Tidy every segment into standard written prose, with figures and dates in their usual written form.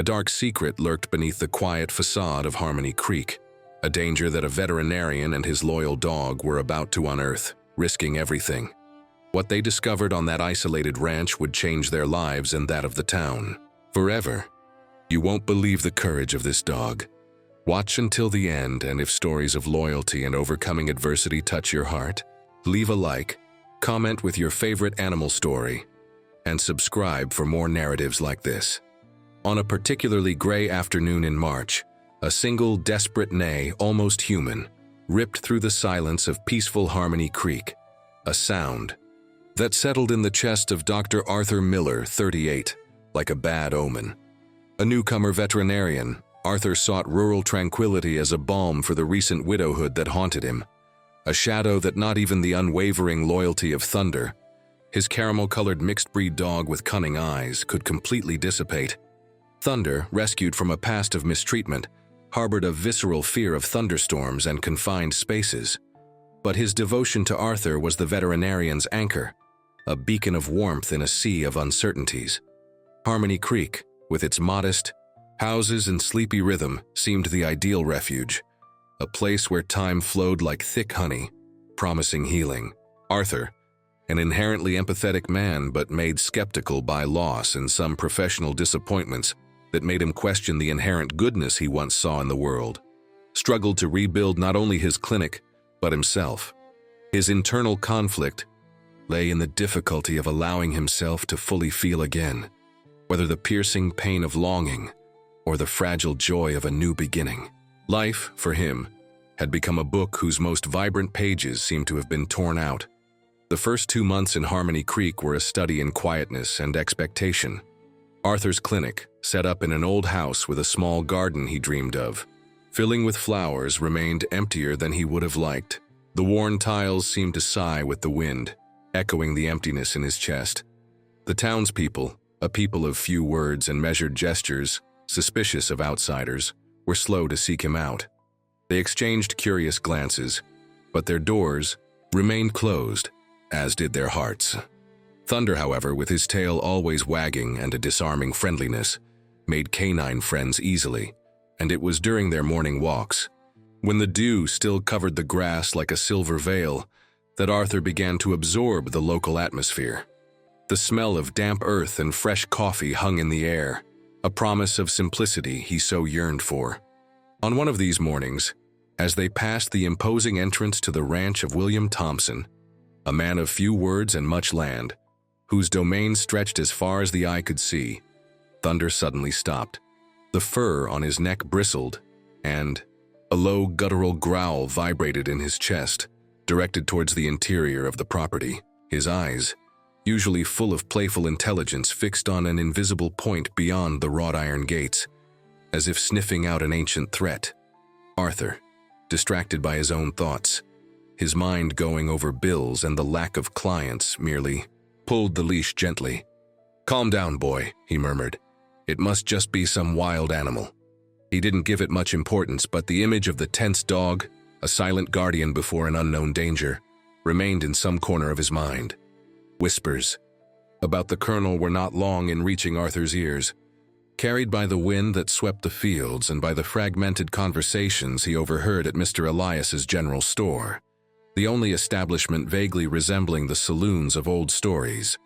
A dark secret lurked beneath the quiet facade of Harmony Creek, a danger that a veterinarian and his loyal dog were about to unearth, risking everything. What they discovered on that isolated ranch would change their lives and that of the town. Forever. You won't believe the courage of this dog. Watch until the end, and if stories of loyalty and overcoming adversity touch your heart, leave a like, comment with your favorite animal story, and subscribe for more narratives like this. On a particularly gray afternoon in March, a single desperate neigh, almost human, ripped through the silence of peaceful Harmony Creek, a sound that settled in the chest of Dr. Arthur Miller, 38, like a bad omen. A newcomer veterinarian, Arthur sought rural tranquility as a balm for the recent widowhood that haunted him, a shadow that not even the unwavering loyalty of Thunder, his caramel-colored mixed-breed dog with cunning eyes, could completely dissipate. Thunder, rescued from a past of mistreatment, harbored a visceral fear of thunderstorms and confined spaces. But his devotion to Arthur was the veterinarian's anchor, a beacon of warmth in a sea of uncertainties. Harmony Creek, with its modest houses and sleepy rhythm, seemed the ideal refuge, a place where time flowed like thick honey, promising healing. Arthur, an inherently empathetic man but made skeptical by loss and some professional disappointments that made him question the inherent goodness he once saw in the world, struggled to rebuild not only his clinic, but himself. His internal conflict lay in the difficulty of allowing himself to fully feel again, whether the piercing pain of longing or the fragile joy of a new beginning. Life, for him, had become a book whose most vibrant pages seemed to have been torn out. The first 2 months in Harmony Creek were a study in quietness and expectation. Arthur's clinic, set up in an old house with a small garden he dreamed of, filling with flowers, remained emptier than he would have liked. The worn tiles seemed to sigh with the wind, echoing the emptiness in his chest. The townspeople, a people of few words and measured gestures, suspicious of outsiders, were slow to seek him out. They exchanged curious glances, but their doors remained closed, as did their hearts. Thunder, however, with his tail always wagging and a disarming friendliness, made canine friends easily, and it was during their morning walks, when the dew still covered the grass like a silver veil, that Arthur began to absorb the local atmosphere. The smell of damp earth and fresh coffee hung in the air, a promise of simplicity he so yearned for. On one of these mornings, as they passed the imposing entrance to the ranch of William Thompson, a man of few words and much land, whose domain stretched as far as the eye could see, Thunder suddenly stopped. The fur on his neck bristled, and a low guttural growl vibrated in his chest, directed towards the interior of the property. His eyes, usually full of playful intelligence, fixed on an invisible point beyond the wrought iron gates, as if sniffing out an ancient threat. Arthur, distracted by his own thoughts, his mind going over bills and the lack of clients, merely pulled the leash gently. "Calm down, boy," he murmured. "It must just be some wild animal." He didn't give it much importance, but the image of the tense dog, a silent guardian before an unknown danger, remained in some corner of his mind. Whispers about the colonel were not long in reaching Arthur's ears, carried by the wind that swept the fields and by the fragmented conversations he overheard at Mr. Elias's general store, the only establishment vaguely resembling the saloons of old stories,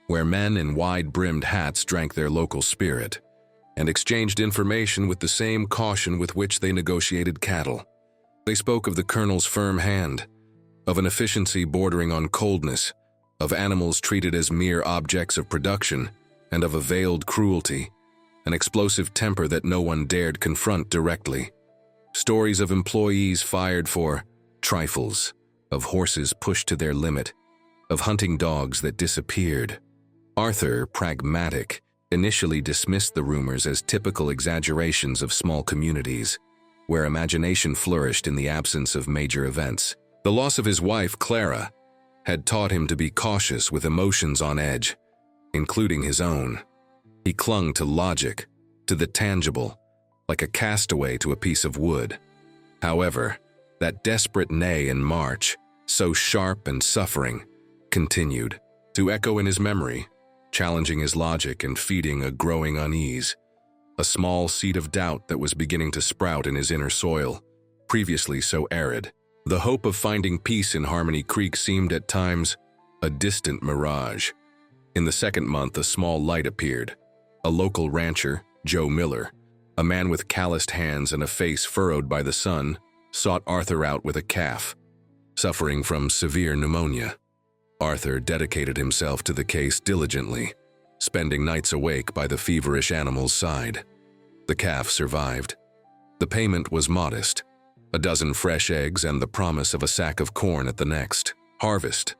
where men in wide-brimmed hats drank their local spirit and exchanged information with the same caution with which they negotiated cattle. They spoke of the colonel's firm hand, of an efficiency bordering on coldness, of animals treated as mere objects of production, and of a veiled cruelty, an explosive temper that no one dared confront directly. Stories of employees fired for trifles, of horses pushed to their limit, of hunting dogs that disappeared. Arthur, pragmatic, initially dismissed the rumors as typical exaggerations of small communities, where imagination flourished in the absence of major events. The loss of his wife, Clara, had taught him to be cautious with emotions on edge, including his own. He clung to logic, to the tangible, like a castaway to a piece of wood. However, that desperate neigh in March, so sharp and suffering, continued to echo in his memory, challenging his logic and feeding a growing unease, a small seed of doubt that was beginning to sprout in his inner soil, previously so arid. The hope of finding peace in Harmony Creek seemed at times a distant mirage. In the second month, a small light appeared. A local rancher, Joe Miller, a man with calloused hands and a face furrowed by the sun, sought Arthur out with a calf, suffering from severe pneumonia. Arthur dedicated himself to the case diligently, spending nights awake by the feverish animal's side. The calf survived. The payment was modest, a dozen fresh eggs and the promise of a sack of corn at the next harvest.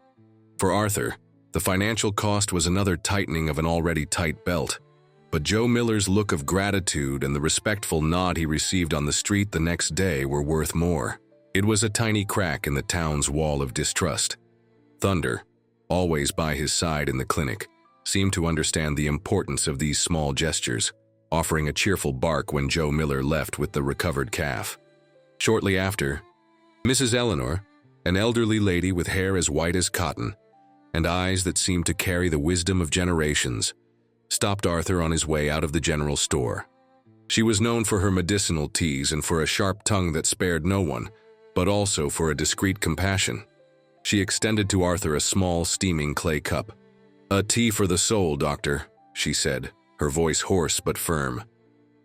For Arthur, the financial cost was another tightening of an already tight belt, but Joe Miller's look of gratitude and the respectful nod he received on the street the next day were worth more. It was a tiny crack in the town's wall of distrust. Thunder, always by his side in the clinic, seemed to understand the importance of these small gestures, offering a cheerful bark when Joe Miller left with the recovered calf. Shortly after, Mrs. Eleanor, an elderly lady with hair as white as cotton and eyes that seemed to carry the wisdom of generations, stopped Arthur on his way out of the general store. She was known for her medicinal teas and for a sharp tongue that spared no one, but also for a discreet compassion. She extended to Arthur a small, steaming clay cup. "A tea for the soul, doctor," she said, her voice hoarse but firm.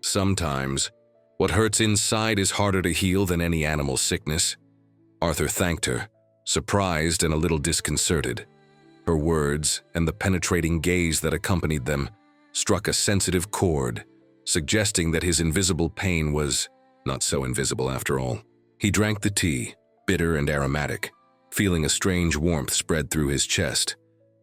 "Sometimes, what hurts inside is harder to heal than any animal sickness." Arthur thanked her, surprised and a little disconcerted. Her words, and the penetrating gaze that accompanied them, struck a sensitive chord, suggesting that his invisible pain was not so invisible after all. He drank the tea, bitter and aromatic, feeling a strange warmth spread through his chest,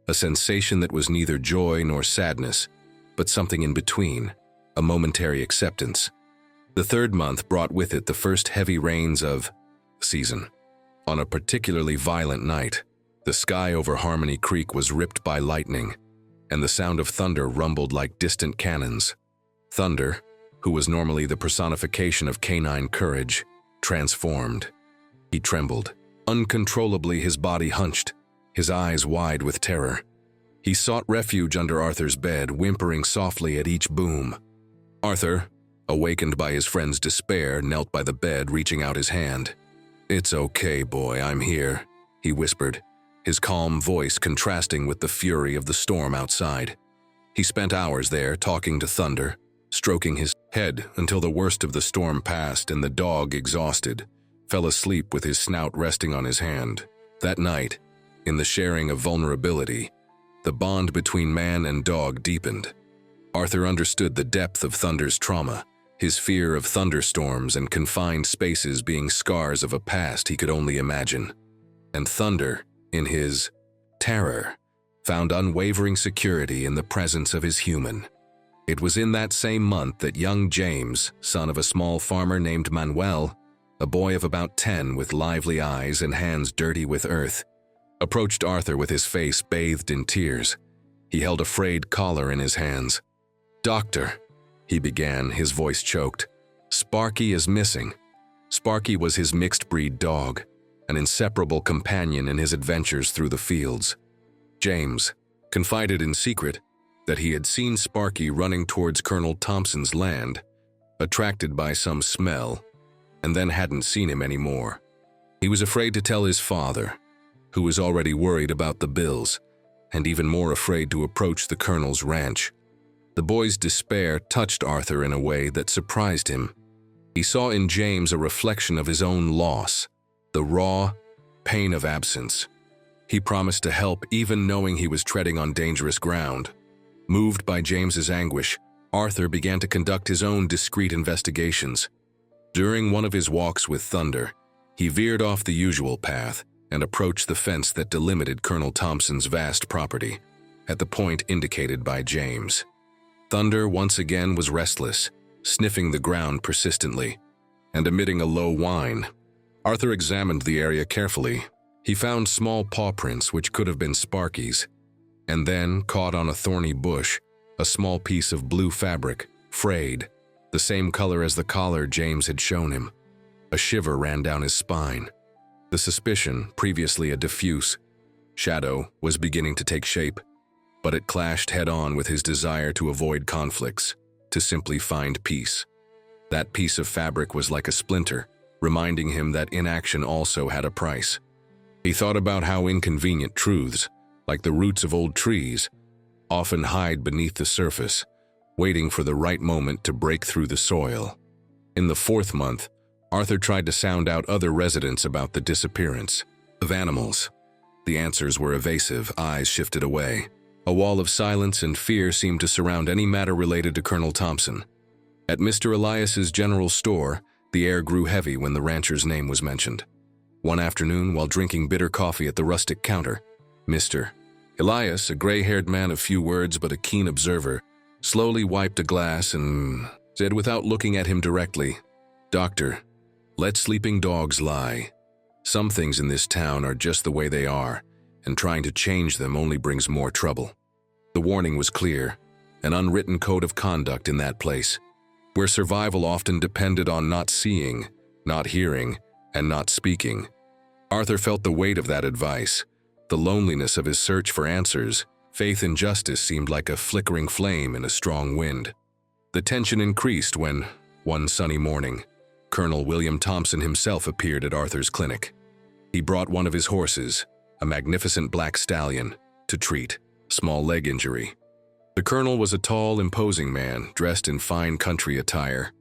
a sensation that was neither joy nor sadness, but something in between, a momentary acceptance. The third month brought with it the first heavy rains of season. On a particularly violent night, the sky over Harmony Creek was ripped by lightning, and the sound of thunder rumbled like distant cannons. Thunder, who was normally the personification of canine courage, transformed. He trembled. Uncontrollably, his body hunched, his eyes wide with terror. He sought refuge under Arthur's bed, whimpering softly at each boom. Arthur, awakened by his friend's despair, knelt by the bed, reaching out his hand. "It's okay, boy, I'm here," he whispered, his calm voice contrasting with the fury of the storm outside. He spent hours there, talking to thunder, stroking his head until the worst of the storm passed and the dog, exhausted, fell asleep with his snout resting on his hand. That night, in the sharing of vulnerability, the bond between man and dog deepened. Arthur understood the depth of Thunder's trauma, his fear of thunderstorms and confined spaces being scars of a past he could only imagine. And Thunder, in his terror, found unwavering security in the presence of his human. It was in that same month that young James, son of a small farmer named Manuel, a boy of about 10 with lively eyes and hands dirty with earth, approached Arthur with his face bathed in tears. He held a frayed collar in his hands. "Doctor," he began, his voice choked, "Sparky is missing." Sparky was his mixed-breed dog, an inseparable companion in his adventures through the fields. James confided in secret that he had seen Sparky running towards Colonel Thompson's land, attracted by some smell, and then hadn't seen him anymore. He was afraid to tell his father, who was already worried about the bills, and even more afraid to approach the Colonel's ranch. The boy's despair touched Arthur in a way that surprised him. He saw in James a reflection of his own loss, the raw pain of absence. He promised to help, even knowing he was treading on dangerous ground. Moved by James's anguish, Arthur began to conduct his own discreet investigations. During one of his walks with Thunder, he veered off the usual path and approached the fence that delimited Colonel Thompson's vast property, at the point indicated by James. Thunder once again was restless, sniffing the ground persistently, and emitting a low whine. Arthur examined the area carefully. He found small paw prints which could have been Sparky's, and then caught on a thorny bush a small piece of blue fabric, frayed, the same color as the collar James had shown him. A shiver ran down his spine. The suspicion, previously a diffuse shadow, was beginning to take shape, but it clashed head-on with his desire to avoid conflicts. to simply find peace. That piece of fabric was like a splinter, reminding him that inaction also had a price. He thought about how inconvenient truths, like the roots of old trees, often hide beneath the surface, waiting for the right moment to break through the soil. In the 4th month, Arthur tried to sound out other residents about the disappearance of animals. The answers were evasive, eyes shifted away. A wall of silence and fear seemed to surround any matter related to Colonel Thompson. At Mr. Elias's general store, the air grew heavy when the rancher's name was mentioned. One afternoon, while drinking bitter coffee at the rustic counter, Mr. Elias, a gray-haired man of few words but a keen observer, slowly wiped a glass and said without looking at him directly, "Doctor, let sleeping dogs lie. Some things in this town are just the way they are, and trying to change them only brings more trouble." The warning was clear, an unwritten code of conduct in that place, where survival often depended on not seeing, not hearing, and not speaking. Arthur felt the weight of that advice, the loneliness of his search for answers. Faith in justice seemed like a flickering flame in a strong wind. The tension increased when, one sunny morning, Colonel William Thompson himself appeared at Arthur's clinic. He brought one of his horses, a magnificent black stallion, to treat a small leg injury. The colonel was a tall, imposing man, dressed in fine country attire.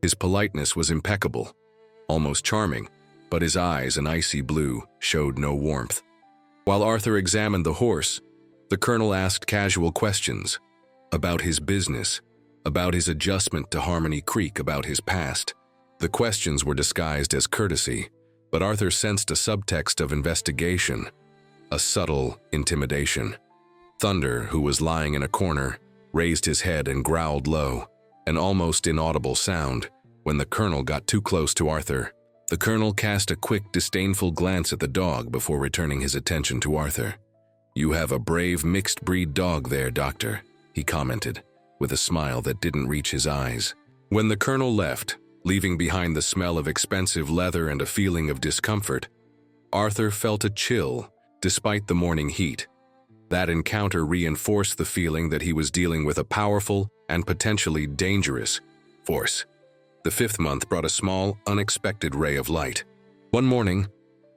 His politeness was impeccable, almost charming, but his eyes, an icy blue, showed no warmth. While Arthur examined the horse, the colonel asked casual questions about his business, about his adjustment to Harmony Creek, about his past. The questions were disguised as courtesy, but Arthur sensed a subtext of investigation, a subtle intimidation. Thunder, who was lying in a corner, raised his head and growled low, an almost inaudible sound. When the colonel got too close to Arthur, the colonel cast a quick, disdainful glance at the dog before returning his attention to Arthur. "You have a brave mixed-breed dog there, Doctor," he commented, with a smile that didn't reach his eyes. When the colonel left, leaving behind the smell of expensive leather and a feeling of discomfort, Arthur felt a chill, despite the morning heat. That encounter reinforced the feeling that he was dealing with a powerful and potentially dangerous force. The 5th month brought a small, unexpected ray of light. One morning,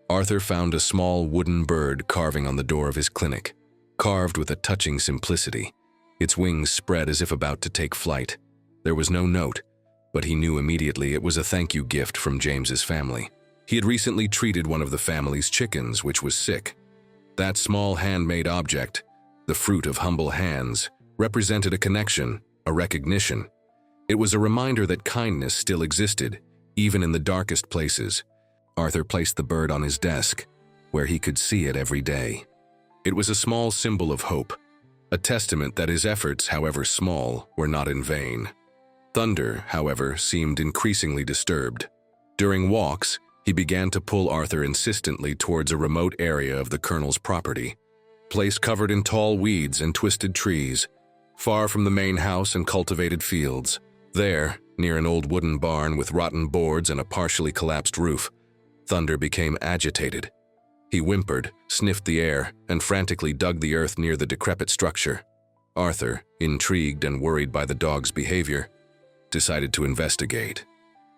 Arthur found a small wooden bird carving on the door of his clinic, carved with a touching simplicity. Its wings spread as if about to take flight. There was no note, but he knew immediately it was a thank you gift from James's family. He had recently treated one of the family's chickens, which was sick. That small handmade object, the fruit of humble hands, represented a connection, a recognition. It was a reminder that kindness still existed, even in the darkest places. Arthur placed the bird on his desk, where he could see it every day. It was a small symbol of hope, a testament that his efforts, however small, were not in vain. Thunder, however, seemed increasingly disturbed. During walks, he began to pull Arthur insistently towards a remote area of the colonel's property, a place covered in tall weeds and twisted trees, far from the main house and cultivated fields. There, near an old wooden barn with rotten boards and a partially collapsed roof, Thunder became agitated. He whimpered, sniffed the air, and frantically dug the earth near the decrepit structure. Arthur, intrigued and worried by the dog's behavior, decided to investigate.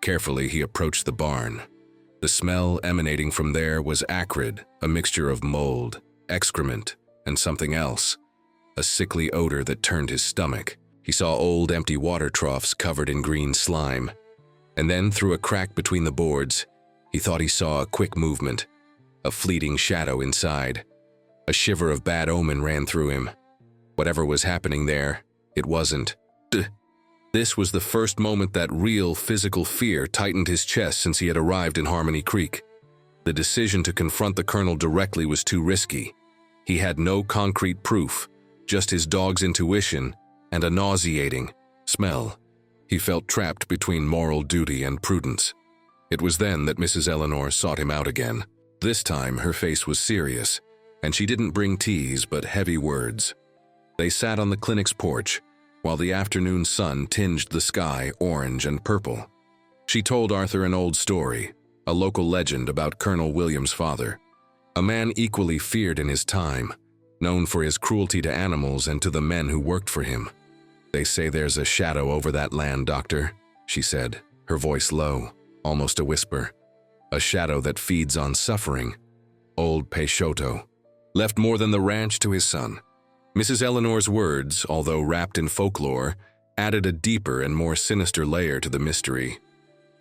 Carefully, he approached the barn. The smell emanating from there was acrid, a mixture of mold, excrement, and something else, a sickly odor that turned his stomach. He saw old, empty water troughs covered in green slime. And then, through a crack between the boards, he thought he saw a quick movement, a fleeting shadow inside. A shiver of bad omen ran through him. Whatever was happening there, it wasn't. This was the first moment that real physical fear tightened his chest since he had arrived in Harmony Creek. The decision to confront the colonel directly was too risky. He had no concrete proof, just his dog's intuition and a nauseating smell. He felt trapped between moral duty and prudence. It was then that Mrs. Eleanor sought him out again. This time, her face was serious, and she didn't bring teas but heavy words. They sat on the clinic's porch, while the afternoon sun tinged the sky orange and purple. She told Arthur an old story, a local legend about Colonel William's father, a man equally feared in his time, known for his cruelty to animals and to the men who worked for him. "They say there's a shadow over that land, Doctor," she said, her voice low, almost a whisper. "A shadow that feeds on suffering. Old Peixoto left more than the ranch to his son." Mrs. Eleanor's words, although wrapped in folklore, added a deeper and more sinister layer to the mystery.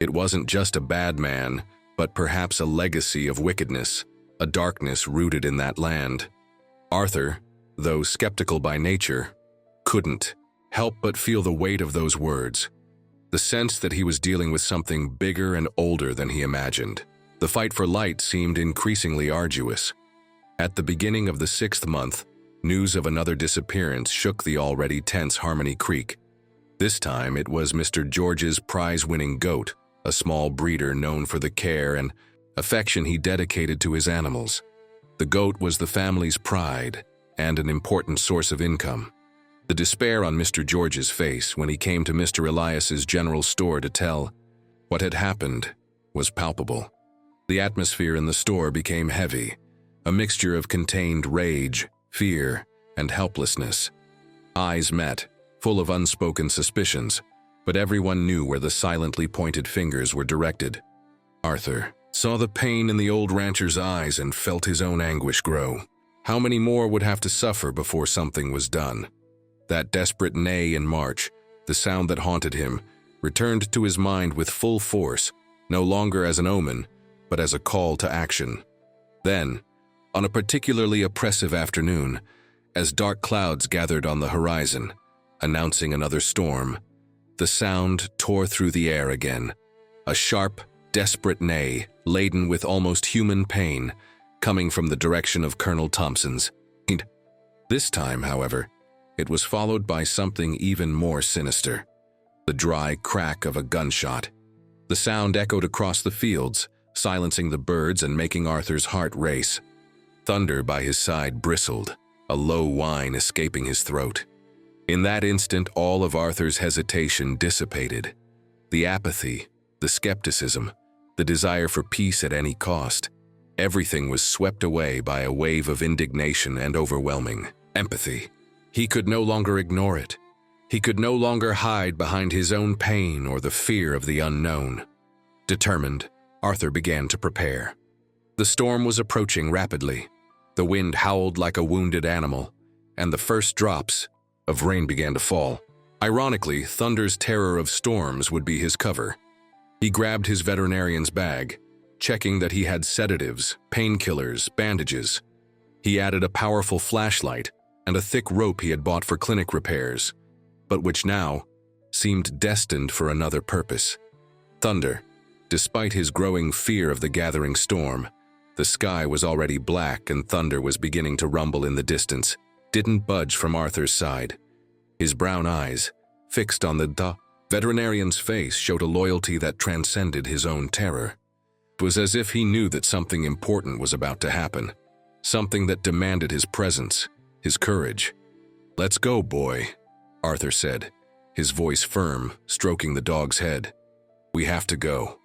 It wasn't just a bad man, but perhaps a legacy of wickedness, a darkness rooted in that land. Arthur, though skeptical by nature, couldn't help but feel the weight of those words, the sense that he was dealing with something bigger and older than he imagined. The fight for light seemed increasingly arduous. At the beginning of the 6th month, news of another disappearance shook the already tense Harmony Creek. This time it was Mr. George's prize-winning goat, a small breeder known for the care and affection he dedicated to his animals. The goat was the family's pride and an important source of income. The despair on Mr. George's face when he came to Mr. Elias's general store to tell what had happened was palpable. The atmosphere in the store became heavy, a mixture of contained rage, fear, and helplessness. Eyes met, full of unspoken suspicions, but everyone knew where the silently pointed fingers were directed. Arthur saw the pain in the old rancher's eyes and felt his own anguish grow. How many more would have to suffer before something was done? That desperate neigh in March, the sound that haunted him, returned to his mind with full force, no longer as an omen, but as a call to action. Then, on a particularly oppressive afternoon, as dark clouds gathered on the horizon, announcing another storm, the sound tore through the air again. A sharp, desperate neigh, laden with almost human pain, coming from the direction of Colonel Thompson's. This time, however, it was followed by something even more sinister. The dry crack of a gunshot. The sound echoed across the fields, silencing the birds and making Arthur's heart race. Thunder by his side bristled, a low whine escaping his throat. In that instant, all of Arthur's hesitation dissipated. The apathy, the skepticism, the desire for peace at any cost. Everything was swept away by a wave of indignation and overwhelming empathy. He could no longer ignore it. He could no longer hide behind his own pain or the fear of the unknown. Determined, Arthur began to prepare. The storm was approaching rapidly. The wind howled like a wounded animal, and the first drops of rain began to fall. Ironically, Thunder's terror of storms would be his cover. He grabbed his veterinarian's bag, checking that he had sedatives, painkillers, bandages. He added a powerful flashlight and a thick rope he had bought for clinic repairs, but which now seemed destined for another purpose. Thunder, despite his growing fear of the gathering storm, the sky was already black and thunder was beginning to rumble in the distance, didn't budge from Arthur's side. His brown eyes, fixed on the veterinarian's face, showed a loyalty that transcended his own terror. It was as if he knew that something important was about to happen, something that demanded his presence, his courage. "Let's go, boy," Arthur said, his voice firm, stroking the dog's head. "We have to go."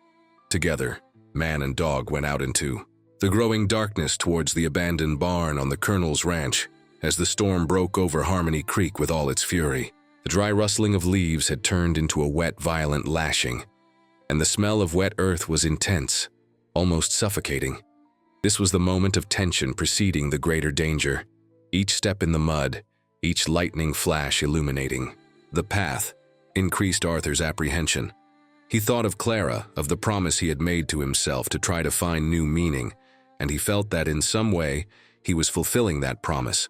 Together, man and dog went out into the growing darkness towards the abandoned barn on the Colonel's ranch. As the storm broke over Harmony Creek with all its fury, the dry rustling of leaves had turned into a wet, violent lashing, and the smell of wet earth was intense, almost suffocating. This was the moment of tension preceding the greater danger. Each step in the mud, each lightning flash illuminating the path, increased Arthur's apprehension. He thought of Clara, of the promise he had made to himself to try to find new meaning, and he felt that in some way he was fulfilling that promise,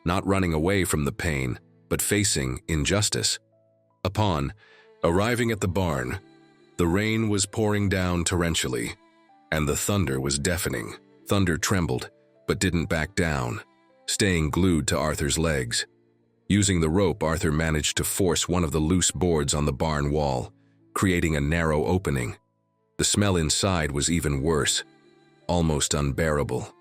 not running away from the pain, but facing injustice. Upon arriving at the barn, the rain was pouring down torrentially, and the thunder was deafening. Thunder trembled, but didn't back down, staying glued to Arthur's legs. Using the rope, Arthur managed to force one of the loose boards on the barn wall, creating a narrow opening. The smell inside was even worse, almost unbearable.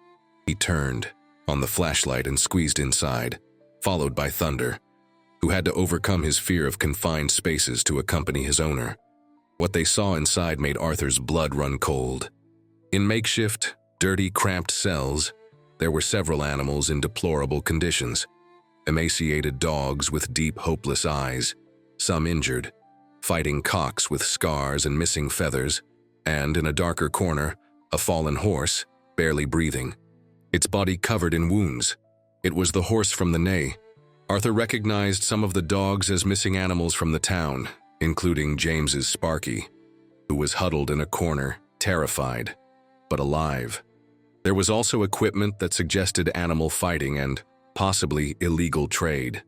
He turned on the flashlight and squeezed inside, followed by Thunder, who had to overcome his fear of confined spaces to accompany his owner. What they saw inside made Arthur's blood run cold. In makeshift, dirty, cramped cells, there were several animals in deplorable conditions. emaciated dogs with deep, hopeless eyes, some injured, fighting cocks with scars and missing feathers, and in a darker corner, a fallen horse, barely breathing, its body covered in wounds. It was the horse from the Nay. Arthur recognized some of the dogs as missing animals from the town, including James's Sparky, who was huddled in a corner, terrified, but alive. There was also equipment that suggested animal fighting and, possibly, illegal trade.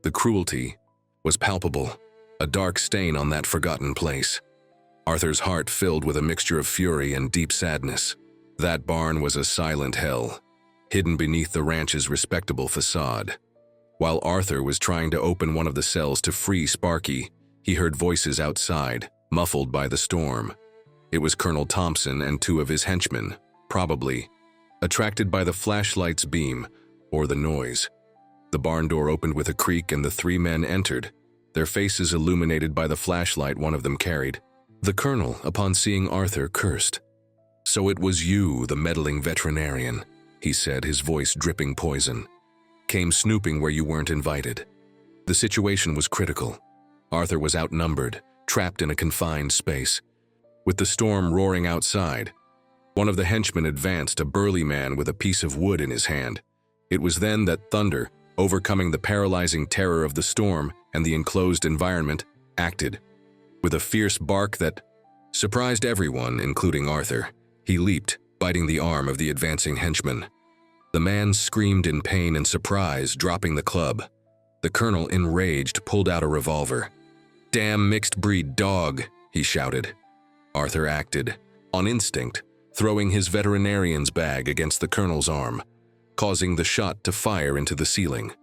The cruelty was palpable, a dark stain on that forgotten place. Arthur's heart filled with a mixture of fury and deep sadness. That barn was a silent hell, hidden beneath the ranch's respectable facade. While Arthur was trying to open one of the cells to free Sparky, he heard voices outside, muffled by the storm. It was Colonel Thompson and two of his henchmen, probably attracted by the flashlight's beam or the noise. The barn door opened with a creak and the three men entered, their faces illuminated by the flashlight one of them carried. The colonel, upon seeing Arthur, cursed. "So it was you, the meddling veterinarian," he said, his voice dripping poison. "Came snooping where you weren't invited." The situation was critical. Arthur was outnumbered, trapped in a confined space. With the storm roaring outside, one of the henchmen advanced, a burly man with a piece of wood in his hand. It was then that thunder, overcoming the paralyzing terror of the storm and the enclosed environment, acted. With a fierce bark that surprised everyone, including Arthur, he leaped, biting the arm of the advancing henchman. The man screamed in pain and surprise, dropping the club. The colonel, enraged, pulled out a revolver. "Damn mixed-breed dog," he shouted. Arthur acted, on instinct, throwing his veterinarian's bag against the colonel's arm, causing the shot to fire into the ceiling.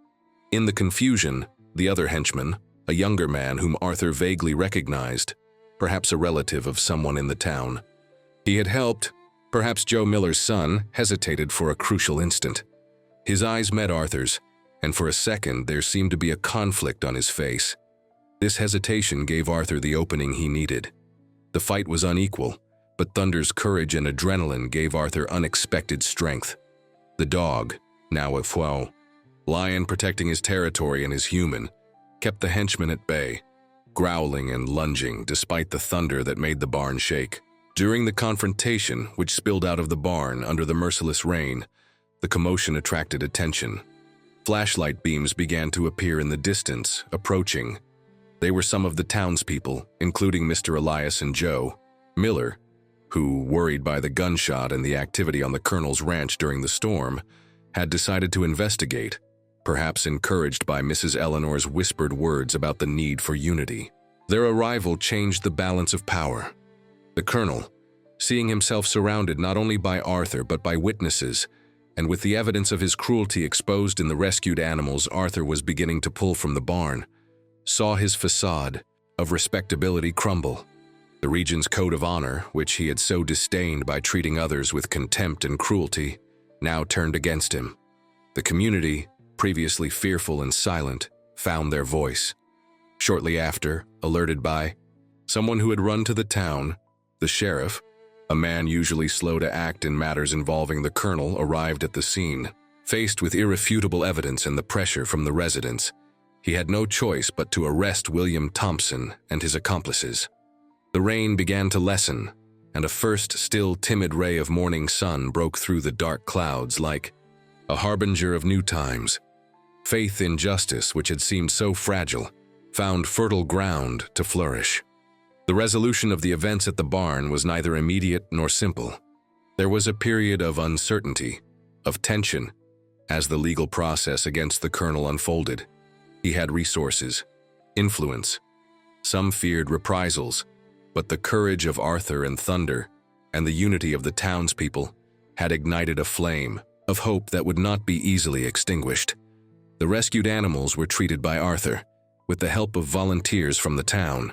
In the confusion, the other henchman, a younger man whom Arthur vaguely recognized, perhaps a relative of someone in the town he had helped, perhaps Joe Miller's son, hesitated for a crucial instant. His eyes met Arthur's, and for a second there seemed to be a conflict on his face. This hesitation gave Arthur the opening he needed. The fight was unequal, but Thunder's courage and adrenaline gave Arthur unexpected strength. The dog, now a foe, lion protecting his territory and his human, kept the henchman at bay, growling and lunging despite the thunder that made the barn shake. During the confrontation, which spilled out of the barn under the merciless rain, the commotion attracted attention. Flashlight beams began to appear in the distance, approaching. They were some of the townspeople, including Mr. Elias and Joe Miller, who, worried by the gunshot and the activity on the colonel's ranch during the storm, had decided to investigate, perhaps encouraged by Mrs. Eleanor's whispered words about the need for unity. Their arrival changed the balance of power. The colonel, seeing himself surrounded not only by Arthur but by witnesses, and with the evidence of his cruelty exposed in the rescued animals Arthur was beginning to pull from the barn, saw his facade of respectability crumble. The region's code of honor, which he had so disdained by treating others with contempt and cruelty, now turned against him. The community, previously fearful and silent, found their voice. Shortly after, alerted by someone who had run to the town, the sheriff, a man usually slow to act in matters involving the colonel, arrived at the scene. Faced with irrefutable evidence and the pressure from the residents, he had no choice but to arrest William Thompson and his accomplices. The rain began to lessen, and a first still timid ray of morning sun broke through the dark clouds like a harbinger of new times. Faith in justice, which had seemed so fragile, found fertile ground to flourish. The resolution of the events at the barn was neither immediate nor simple. There was a period of uncertainty, of tension, as the legal process against the colonel unfolded. He had resources, influence. Some feared reprisals, but the courage of Arthur and Thunder and the unity of the townspeople had ignited a flame of hope that would not be easily extinguished. The rescued animals were treated by Arthur, with the help of volunteers from the town.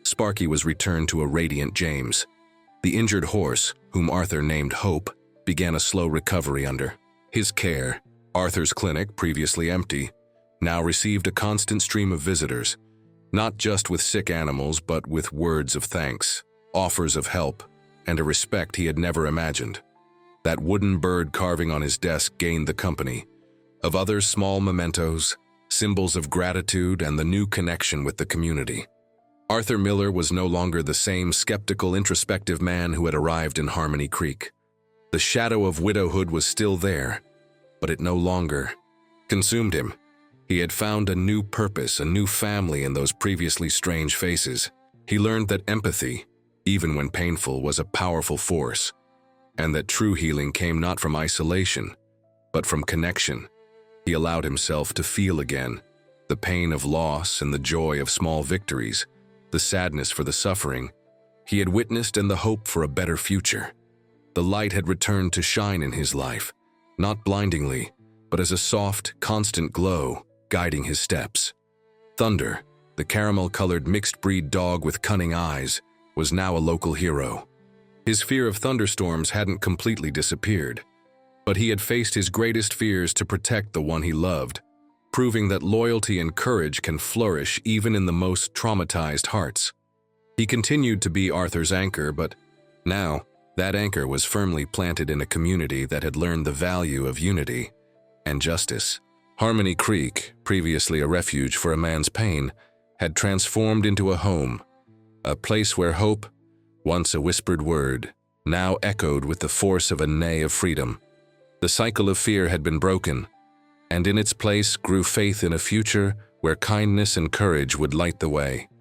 Sparky was returned to a radiant James. The injured horse, whom Arthur named Hope, began a slow recovery under his care. Arthur's clinic, previously empty, now received a constant stream of visitors, not just with sick animals but with words of thanks, offers of help, and a respect he had never imagined. That wooden bird carving on his desk gained the company of other small mementos, symbols of gratitude and the new connection with the community. Arthur Miller was no longer the same skeptical, introspective man who had arrived in Harmony Creek. The shadow of widowhood was still there, but it no longer consumed him. He had found a new purpose, a new family in those previously strange faces. He learned that empathy, even when painful, was a powerful force, and that true healing came not from isolation, but from connection. He allowed himself to feel again the pain of loss and the joy of small victories, the sadness for the suffering he had witnessed and the hope for a better future. The light had returned to shine in his life, not blindingly, but as a soft, constant glow guiding his steps. Thunder, the caramel-colored mixed-breed dog with cunning eyes, was now a local hero. His fear of thunderstorms hadn't completely disappeared, but he had faced his greatest fears to protect the one he loved, proving that loyalty and courage can flourish even in the most traumatized hearts. He continued to be Arthur's anchor, but now that anchor was firmly planted in a community that had learned the value of unity and justice. Harmony Creek, previously a refuge for a man's pain, had transformed into a home, a place where hope, once a whispered word, now echoed with the force of a neigh of freedom. The cycle of fear had been broken, and in its place grew faith in a future where kindness and courage would light the way.